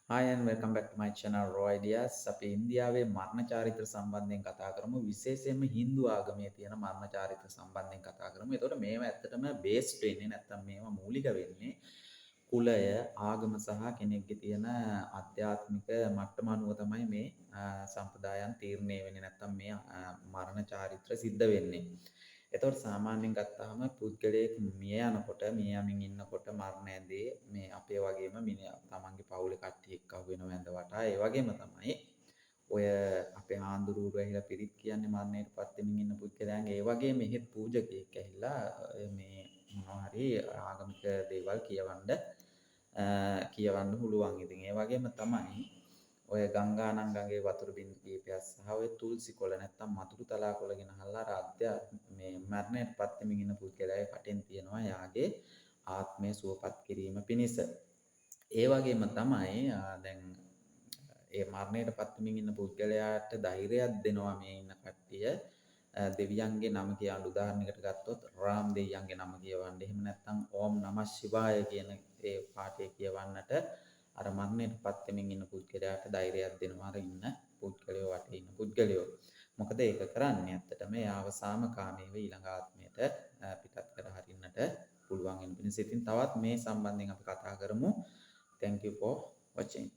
Hi and welcome back to my channel Raw Ideas. අපි ඉන්දියාවේ මරණ චාරිත්‍ර සම්බන්ධයෙන් කතා කරමු. විශේෂයෙන්ම Hindu ආගමේ තියෙන මරණ චාරිත්‍ර සම්බන්ධයෙන් කතා කරමු. එතකොට මේවා ඇත්තටම බේස්ඩ් වෙන්නේ නැත්තම් මේවා මූලික වෙන්නේ කුලය, ආගම සහ කෙනෙක්ගේ තියෙන ආධ්‍යාත්මික මට්ටම අනුව තමයි මේ සම්ප්‍රදායන් තීරණය වෙන්නේ නැත්තම් මේ මරණ චාරිත්‍ර සිද්ධ වෙන්නේ. එතකොට සාමාන්‍යයෙන් ගත්තාම පුද්ගලයෙක් මිය යනකොට මිය යමින් ඉන්නකොට මරණ ඇඳේ මේ අපේ වගේම තමන්ගේ පවුලේ කට්ටිය එක්ක වෙනව ඇඳ වටා ඒ වගේම තමයි ඔය අපේ හාමුදුරුවෝ ඇහිලා පිරිත් කියන්නේ මරණයට පත් වෙමින් ඉන්න පුද්ගලයන්ගේ ඒ වගේම එහෙත් පූජකයෙක් ඇහිලා මේ මොනවා හරි ආගමික දේවල් කියවන්න පුළුවන්. ඉතින් ඒ වගේම තමයි ඔය ගංගානම් ගඟේ වතුර බින්දු කීපයක් සහ ඔය තුල්සි කොළ නැත්තම් මතුරු තලා කොළ ගෙනහල්ලා මේ මරණයට පත් වෙමින් ඉන්න පුද්ගලයාගේ කටෙන් තියනවා යාගේ ආත්මය සුවපත් කිරීම පිණිස. ඒ වගේම තමයි දැන් ඒ මරණයට පත් වෙමින් ඉන්න පුද්ගලයාට ධෛර්යයක් දෙනවා මේ ඉන්න කට්ටිය දෙවියන්ගේ නම කියන උදාහරණයකට ගත්තොත් රාම් දෙවියන්ගේ නම කියවන්න. එහෙම නැත්නම් ඕම් නමः ශිවාය කියන ඒ පාඨය කියවන්නට අර මරණයට පත් වෙමින් ඉන්න පුද්ගලයාට ධෛර්යයක් දෙනවා අර ඉන්න පුද්ගලයෝ වටේ ඉන්න පුද්ගලයෝ. මොකද ඒක කරන්නේ ඇත්තටම යාව සාමකාමීව ඊළඟ ආත්මයට පිටත් කර හරින්නට පුළුවන් වෙන පිණිස. ඉතින් තවත් මේ සම්බන්ධයෙන් අපි කතා කරමු. Thank you for watching.